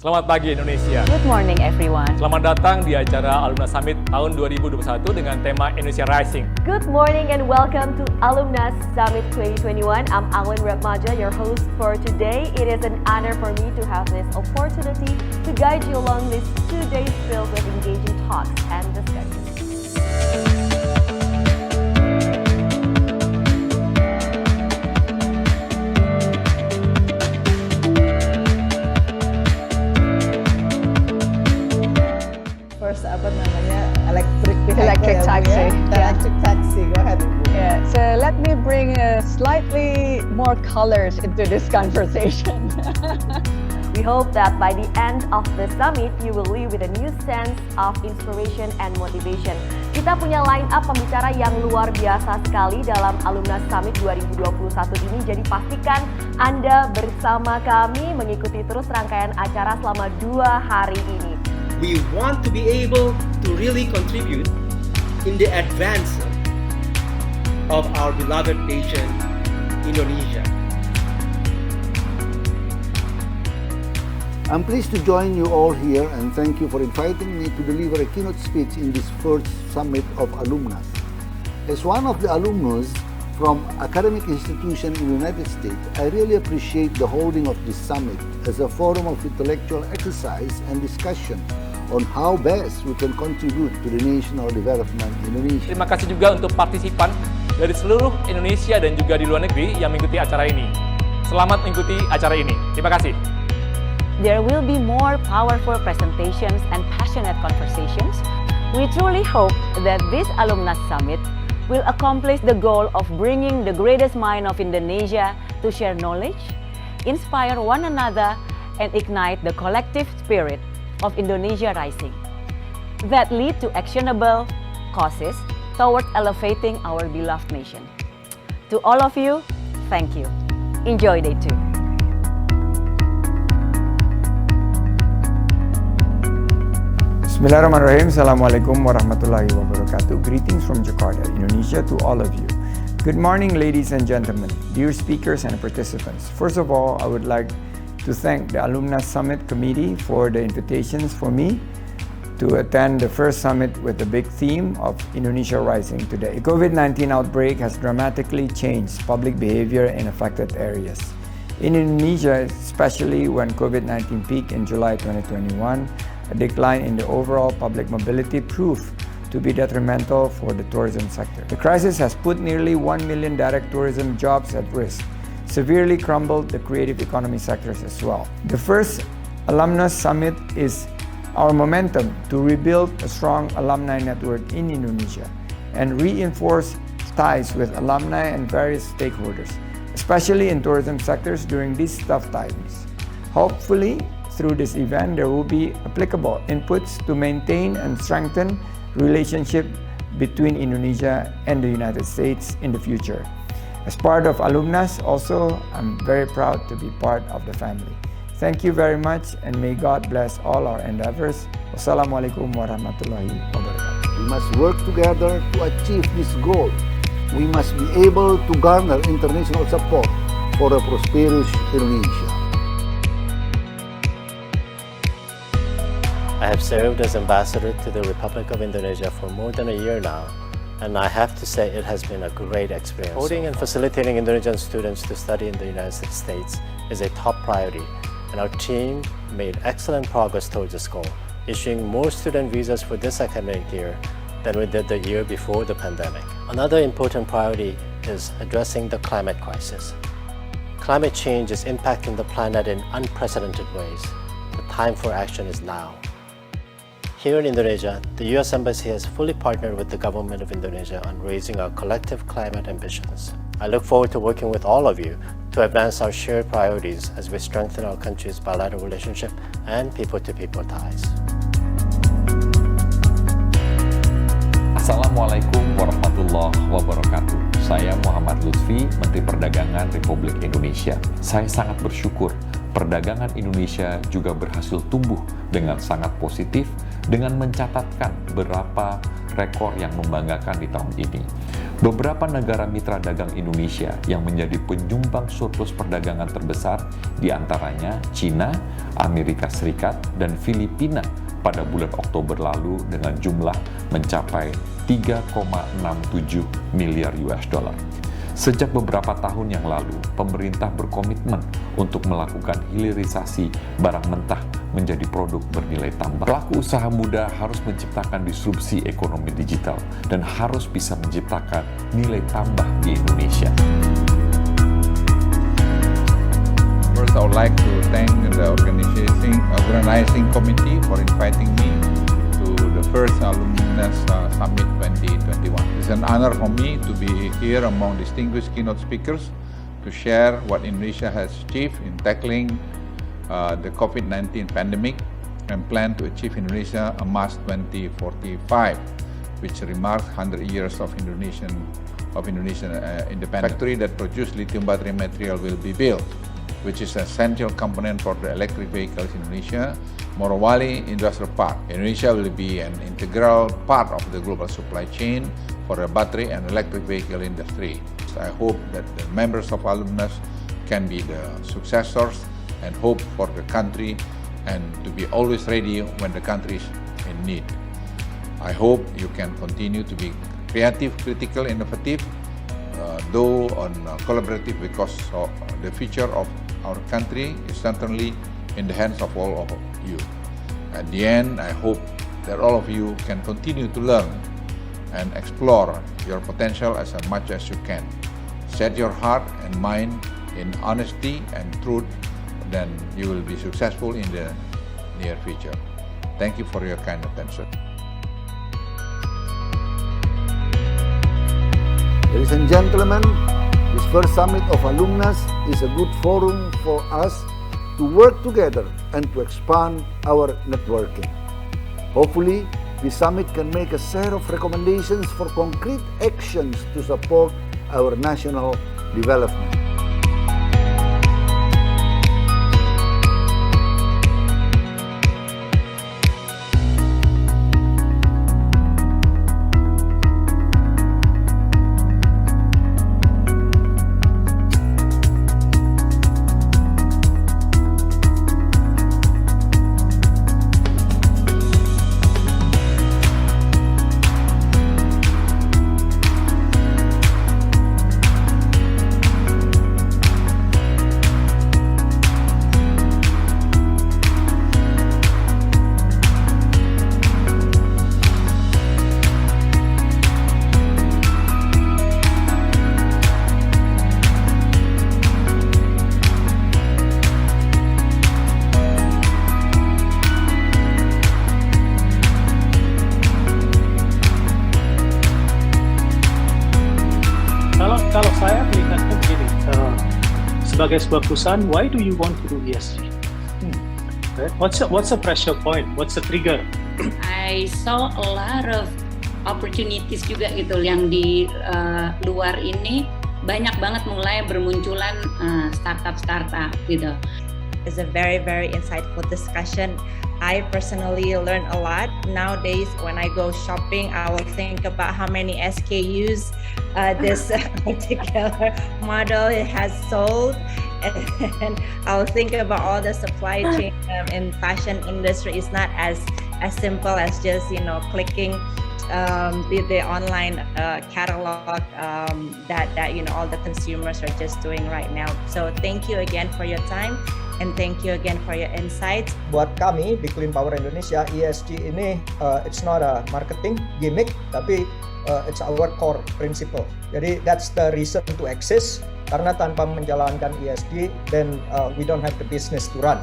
Selamat pagi Indonesia. Good morning everyone. Selamat datang di acara Alumni Summit tahun 2021 dengan tema Indonesia Rising. Good morning and welcome to Alumni Summit 2021. I'm Alwin Ratmaja, your host for today. It is an honor for me to have this opportunity to guide you along these 2 days filled with engaging talks and discussions. First, electric vehicle. Electric taxi. Electric taxi. Go ahead. Yeah, so let me bring slightly more colors into this conversation. We hope that by the end of the summit, you will leave with a new sense of inspiration and motivation. Kita punya line up pembicara yang luar biasa sekali dalam Alumni Summit 2021 ini. Jadi pastikan Anda bersama kami mengikuti terus rangkaian acara selama 2 hari ini. We want to be able to really contribute in the advance of our beloved nation, Indonesia. I'm pleased to join you all here and thank you for inviting me to deliver a keynote speech in this first summit of alumni. As one of the alumnus from academic institution in the United States, I really appreciate the holding of this summit as a forum of intellectual exercise and discussion on how best we can contribute to the national development Indonesia. Terima kasih juga untuk partisipan dari seluruh Indonesia dan juga di luar negeri yang mengikuti acara ini. Selamat mengikuti acara ini. Terima kasih. There will be more powerful presentations and passionate conversations. We truly hope that this Alumni Summit will accomplish the goal of bringing the greatest mind of Indonesia to share knowledge, inspire one another, and ignite the collective spirit of Indonesia Rising that lead to actionable causes towards elevating our beloved nation. To all of you, thank you. Enjoy day 2. Bismillahirrahmanirrahim. Assalamualaikum warahmatullahi wabarakatuh. Greetings from Jakarta, Indonesia to all of you. Good morning, ladies and gentlemen, dear speakers and participants. First of all, I would like to thank the Alumni Summit Committee for the invitations for me to attend the first summit with the big theme of Indonesia Rising today. The COVID-19 outbreak has dramatically changed public behavior in affected areas. In Indonesia, especially when COVID-19 peaked in July 2021, a decline in the overall public mobility proved to be detrimental for the tourism sector. The crisis has put nearly 1 million direct tourism jobs at risk, severely crumbled the creative economy sectors as well. The first Alumnus Summit is our momentum to rebuild a strong alumni network in Indonesia and reinforce ties with alumni and various stakeholders, especially in tourism sectors during these tough times. Hopefully, through this event, there will be applicable inputs to maintain and strengthen relationship between Indonesia and the United States in the future. As part of Alumnus, also, I'm very proud to be part of the family. Thank you very much and may God bless all our endeavors. Wassalamualaikum warahmatullahi wabarakatuh. We must work together to achieve this goal. We must be able to garner international support for a prosperous Indonesia. I have served as ambassador to the Republic of Indonesia for more than a year now, and I have to say it has been a great experience. Holding and facilitating Indonesian students to study in the United States is a top priority, and our team made excellent progress towards this goal, issuing more student visas for this academic year than we did the year before the pandemic. Another important priority is addressing the climate crisis. Climate change is impacting the planet in unprecedented ways. The time for action is now. Here in Indonesia, the U.S. Embassy has fully partnered with the government of Indonesia on raising our collective climate ambitions. I look forward to working with all of you to advance our shared priorities as we strengthen our country's bilateral relationship and people-to-people ties. Assalamualaikum warahmatullahi wabarakatuh. Saya Muhammad Lutfi, Menteri Perdagangan Republik Indonesia. Saya sangat bersyukur perdagangan Indonesia juga berhasil tumbuh dengan sangat positif dengan mencatatkan beberapa rekor yang membanggakan di tahun ini. Beberapa negara mitra dagang Indonesia yang menjadi penyumbang surplus perdagangan terbesar diantaranya China, Amerika Serikat, dan Filipina pada bulan Oktober lalu dengan jumlah mencapai 3,67 miliar US dollar. Sejak beberapa tahun yang lalu, pemerintah berkomitmen untuk melakukan hilirisasi barang mentah menjadi produk bernilai tambah. Pelaku usaha muda harus menciptakan disrupsi ekonomi digital dan harus bisa menciptakan nilai tambah di Indonesia. First, I would like to thank the organizing committee for inviting me to the first Alumnus Summit 2021. It's an honor for me to be here among distinguished keynote speakers to share what Indonesia has achieved in tackling the COVID-19 pandemic and plan to achieve Indonesia a Mars 2045, which remarks 100 years of Indonesian independence. Factory that produce lithium battery material will be built, which is an essential component for the electric vehicles in Indonesia. Morowali Industrial Park. Indonesia will be an integral part of the global supply chain for the battery and electric vehicle industry. I hope that the members of Alumnus can be the successors and hope for the country and to be always ready when the country is in need. I hope you can continue to be creative, critical, innovative, though collaborative, because the future of our country is certainly in the hands of all of you. At the end, I hope that all of you can continue to learn and explore your potential as much as you can. Set your heart and mind in honesty and truth, then you will be successful in the near future. Thank you for your kind attention. Ladies and gentlemen, this first summit of Alumnus is a good forum for us to work together and to expand our networking. Hopefully, this summit can make a set of recommendations for concrete actions to support our national development. Kalau saya melihatnya begini, sebagai sebuah perusahaan, why do you want to do ESG? Right? What's the pressure point? What's the trigger? I saw a lot of opportunities juga gitu yang di luar ini banyak banget mulai bermunculan startup gitu. It's a very, very insightful discussion. I personally learn a lot. Nowadays, when I go shopping, I will think about how many SKUs this particular model has sold. And I'll think about all the supply chain in fashion industry. It's not as simple as just, clicking the online catalog that all the consumers are just doing right now. So thank you again for your time. And thank you again for your insights. Buat kami di Clean Power Indonesia, ESG ini it's not a marketing gimmick, tapi it's our core principle. Jadi that's the reason to exist. Karena tanpa menjalankan ESG, then we don't have the business to run.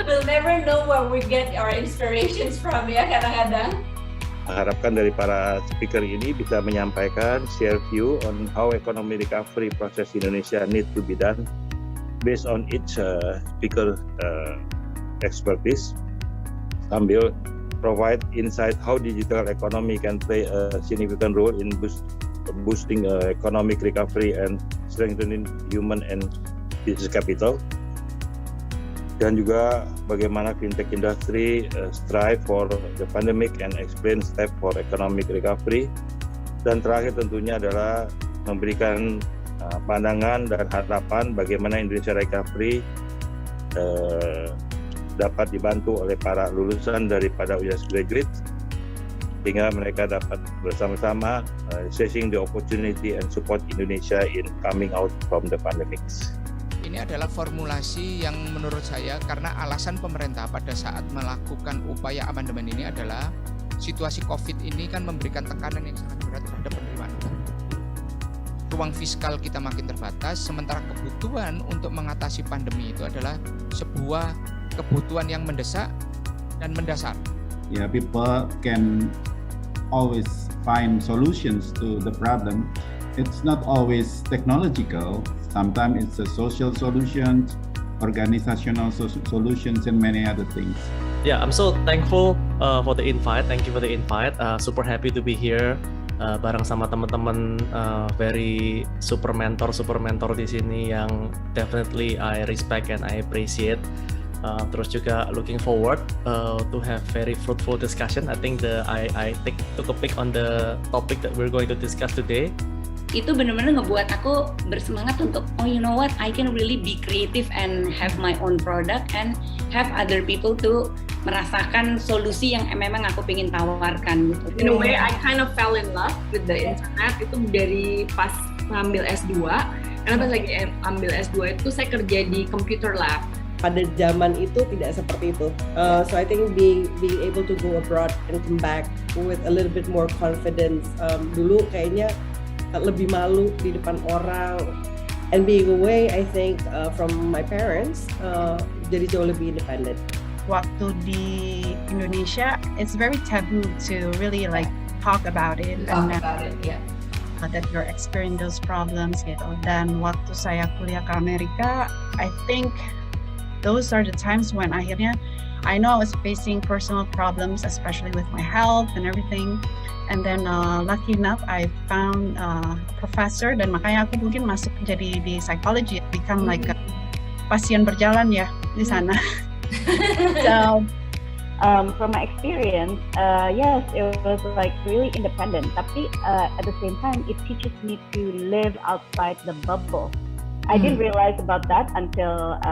We'll never know where we get our inspirations from ya kadang-kadang. Harapkan dari para speaker ini bisa menyampaikan share view on how economic recovery process Indonesia need to be done based on each speaker expertise, sambil provide insight how digital economy can play a significant role in boosting economic recovery and strengthening human and business capital. dan juga bagaimana fintech industry strive for the pandemic and explain step for economic recovery. Dan terakhir tentunya adalah memberikan pandangan dan harapan bagaimana Indonesia recovery dapat dibantu oleh para lulusan daripada UIS graduate sehingga mereka dapat bersama-sama seizing the opportunity and support Indonesia in coming out from the pandemic. Ini adalah formulasi yang menurut saya karena alasan pemerintah pada saat melakukan upaya amandemen ini adalah situasi COVID ini kan memberikan tekanan yang sangat berat terhadap penerimaan negara. Ruang fiskal kita makin terbatas, sementara kebutuhan untuk mengatasi pandemi itu adalah sebuah kebutuhan yang mendesak dan mendasar. Yeah, people can always find solutions to the problem. It's not always technological. Sometimes it's a social solutions, organizational solutions, and many other things. Yeah, I'm so thankful for the invite. Thank you for the invite. Super happy to be here bareng sama teman-teman very super mentor di sini yang definitely I respect and I appreciate. Terus juga looking forward to have very fruitful discussion. I think I took a pick on the topic that we're going to discuss today. Itu benar-benar ngebuat aku bersemangat untuk you know what, I can really be creative and have my own product and have other people to merasakan solusi yang memang aku pengen tawarkan gitu. In a way, I kind of fell in love with the internet itu dari pas ngambil S2. Karena pas lagi ambil S2 itu saya kerja di computer lab. Pada zaman itu tidak seperti itu. So I think being able to go abroad and come back with a little bit more confidence. Dulu kayaknya lebih malu di depan orang, and being away I think from my parents jadi jauh lebih independent. Waktu di Indonesia it's very taboo to really like talk about it that you're experiencing those problems gitu. Dan waktu saya kuliah ke Amerika, I think those are the times when akhirnya I know I was facing personal problems, especially with my health and everything. And then lucky enough, I found a professor dan makanya aku mungkin masuk jadi di psychology, become like a pasien berjalan ya di sana. So, from my experience, yes, it was like really independent. Tapi at the same time, it teaches me to live outside the bubble. I didn't realize about that until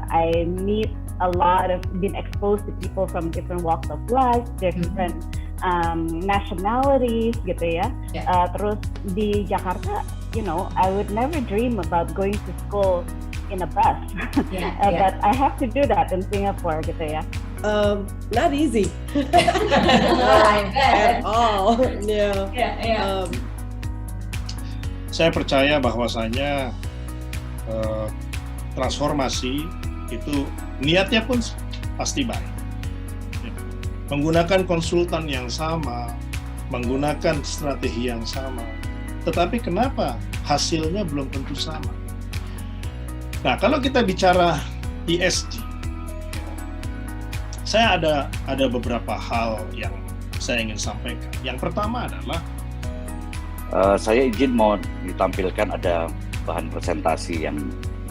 I meet a lot of been exposed to people from different walks of life, different nationalities gitu ya. Terus di Jakarta, you know, I would never dream about going to school in a bus, but I have to do that in Singapore gitu ya. Not easy at all. Saya percaya bahwasanya transformasi itu niatnya pun pasti baik. Menggunakan konsultan yang sama, menggunakan strategi yang sama, tetapi kenapa hasilnya belum tentu sama? Nah, kalau kita bicara ESG, saya ada beberapa hal yang saya ingin sampaikan. Yang pertama adalah saya izin mau ditampilkan ada bahan presentasi yang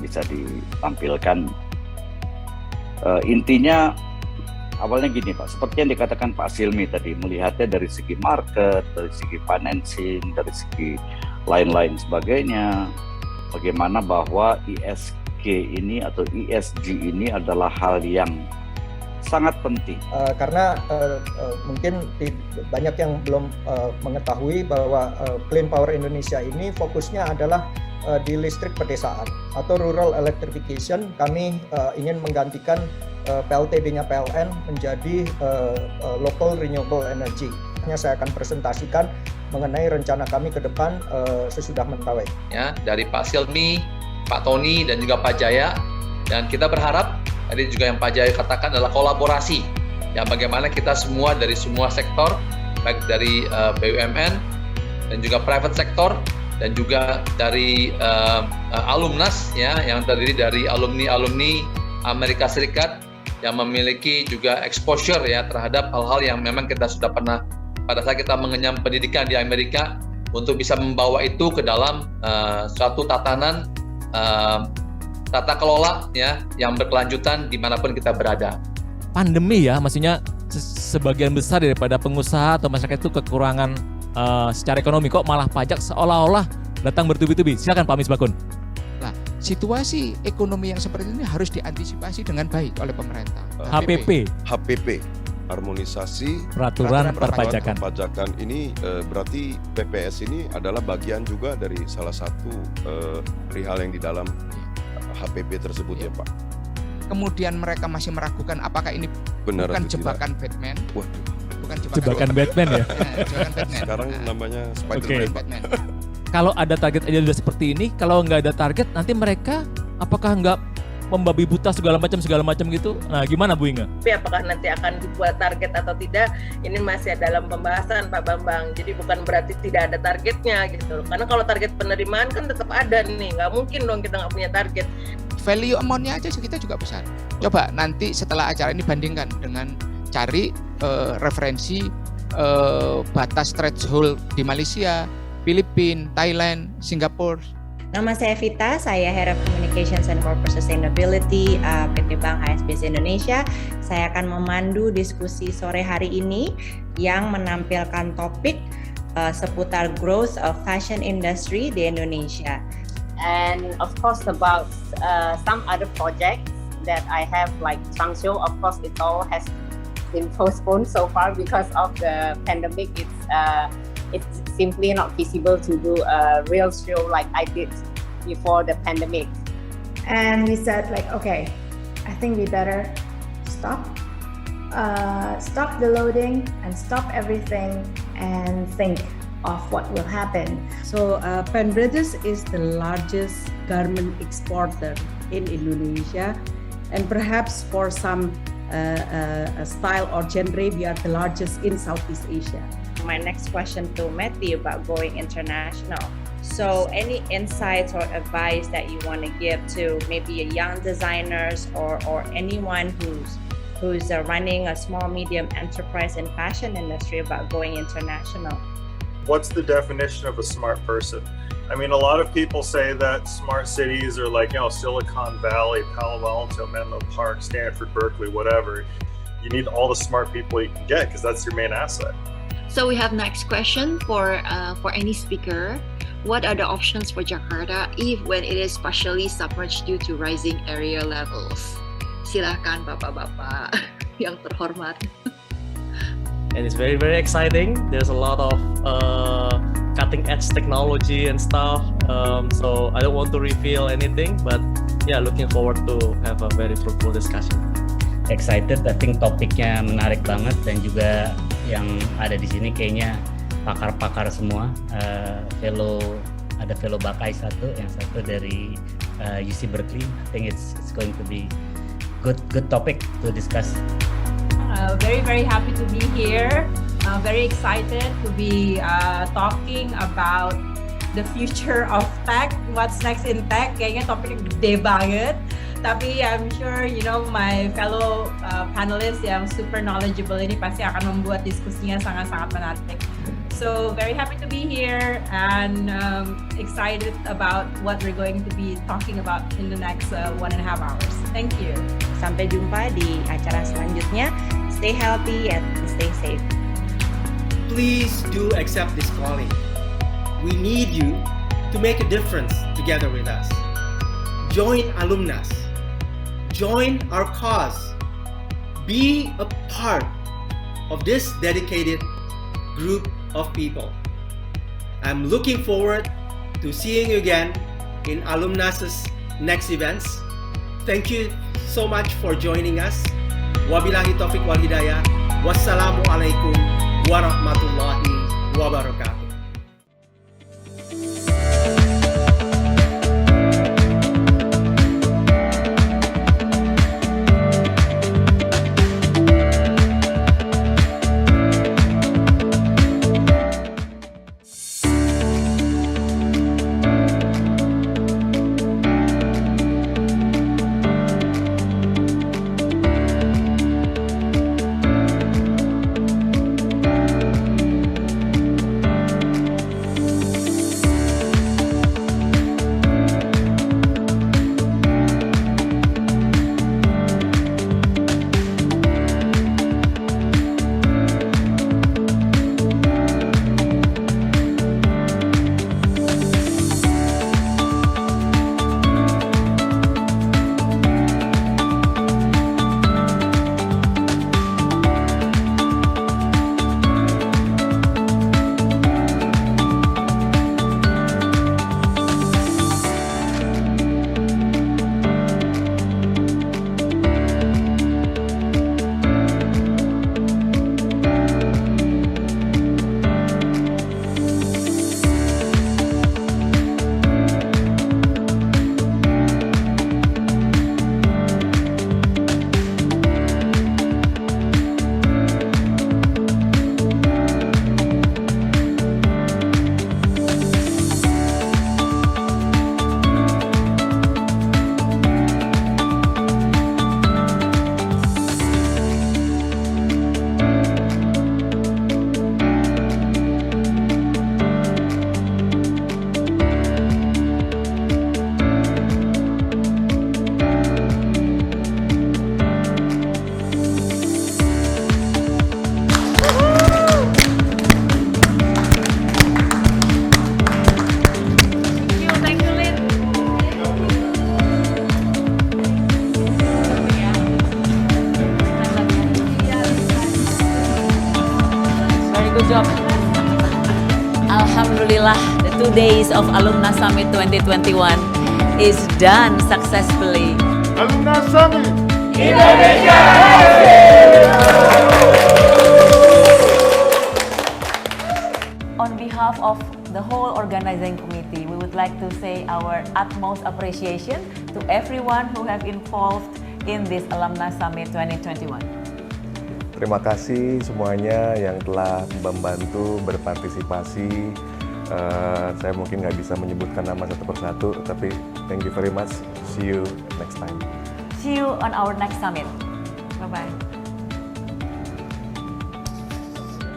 bisa ditampilkan. Intinya awalnya gini Pak, seperti yang dikatakan Pak Silmi tadi, melihatnya dari segi market, dari segi financing, dari segi lain-lain sebagainya, bagaimana bahwa ESG ini atau ESG ini adalah hal yang sangat penting. Karena mungkin banyak yang belum mengetahui bahwa Clean Power Indonesia ini fokusnya adalah di listrik pedesaan atau rural electrification. Kami ingin menggantikan PLTB-nya PLN menjadi local renewable energy. Saya akan presentasikan mengenai rencana kami ke depan sesudah Mentawai. Ya, dari Pak Silmi, Pak Tony, dan juga Pak Jaya. Dan kita berharap, tadi juga yang Pak Jaya katakan adalah kolaborasi. Ya, bagaimana kita semua dari semua sektor, baik dari BUMN dan juga private sector, dan juga dari alumnas ya, yang terdiri dari alumni Amerika Serikat yang memiliki juga exposure ya terhadap hal-hal yang memang kita sudah pernah pada saat kita mengenyam pendidikan di Amerika, untuk bisa membawa itu ke dalam suatu tatanan tata kelola ya yang berkelanjutan dimanapun kita berada. Pandemi ya, maksudnya sebagian besar daripada pengusaha atau masyarakat itu kekurangan secara ekonomi, kok malah pajak seolah-olah datang bertubi-tubi. Silakan Pak Misbakun. Nah, situasi ekonomi yang seperti ini harus diantisipasi dengan baik oleh pemerintah. HPP, harmonisasi peraturan perpajakan. Ini berarti PPS ini adalah bagian juga dari salah satu perihal yang di dalam HPP tersebut ya Pak. Kemudian mereka masih meragukan apakah ini benar bukan jebakan Batman. Waduh. Bukan jebakan Batman ya. Jebakan Batman. Sekarang namanya Spider-Man. Kalau ada target aja udah seperti ini, kalau nggak ada target nanti mereka apakah nggak membabi buta segala macam gitu? Nah, gimana Bu Inga? Tapi apakah nanti akan dibuat target atau tidak, ini masih dalam pembahasan Pak Bambang. Jadi bukan berarti tidak ada targetnya gitu. Karena kalau target penerimaan kan tetap ada nih, nggak mungkin dong kita nggak punya target. Value amount-nya aja kita juga besar. Coba nanti setelah acara ini bandingkan dengan cari referensi batas threshold di Malaysia, Filipina, Thailand, Singapura. Nama saya Vita, saya Head of Communications and Corporate Sustainability PT Bank HSBC Indonesia. Saya akan memandu diskusi sore hari ini yang menampilkan topik seputar growth of fashion industry di Indonesia. And of course about some other projects that I have like Changsho, of course it all has been postponed so far because of the pandemic. It's simply not feasible to do a real show like I did before the pandemic. And we said like, okay, I think we better stop the loading and stop everything and think of what will happen. So Pan Brothers is the largest garment exporter in Indonesia, and perhaps for some style or genre, we are the largest in Southeast Asia. My next question to Matthew about going international. So any insights or advice that you want to give to maybe a young designers or anyone who's running a small medium enterprise in fashion industry about going international? What's the definition of a smart person? I mean, a lot of people say that smart cities are like, Silicon Valley, Palo Alto, Menlo Park, Stanford, Berkeley, whatever. You need all the smart people you can get because that's your main asset. So we have next question for any speaker. What are the options for Jakarta if when it is partially submerged due to rising area levels? Silakan Bapak-bapak yang terhormat. And it's very, very exciting. There's a lot of cutting edge technology and stuff. So I don't want to reveal anything, but yeah, looking forward to have a very fruitful discussion. Excited, I think topiknya menarik banget dan juga yang ada di sini kayaknya pakar-pakar semua. Ada fellow Bakai satu, yang satu dari UC Berkeley. I think it's going to be good topic to discuss. Very, very happy to be here. Very excited to be talking about the future of tech. What's next in tech? Kayaknya topiknya gede banget. Tapi I'm sure my fellow panelists yang super knowledgeable ini pasti akan membuat diskusinya sangat-sangat menarik. So very happy to be here and excited about what we're going to be talking about in the next 1.5 hours. Thank you. Sampai jumpa di acara selanjutnya. Stay healthy and stay safe. Please do accept this calling. We need you to make a difference together with us. Join Alumnas. Join our cause. Be a part of this dedicated group of people. I'm looking forward to seeing you again in Alumnas's next events. Thank you so much for joining us. Wabillahi taufiq wal hidayah. Wassalamualaikum warahmatullahi wabarakatuh. job. Alhamdulillah, the 2 days of Alumni Summit 2021 is done successfully. Alumni Summit Indonesia. On behalf of the whole organizing committee, we would like to say our utmost appreciation to everyone who have involved in this Alumni Summit 2021. Terima kasih semuanya yang telah membantu berpartisipasi. Saya mungkin nggak bisa menyebutkan nama satu persatu, tapi thank you very much. See you next time. See you on our next summit. Bye-bye.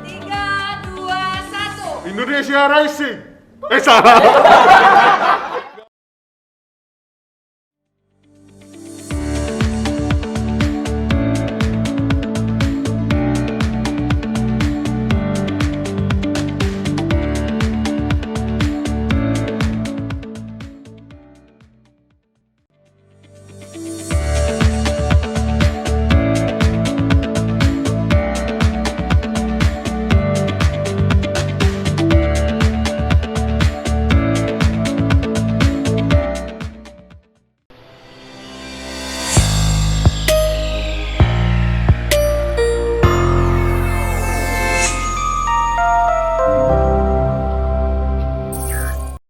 3, 2, 1. Indonesia Rising. Salah.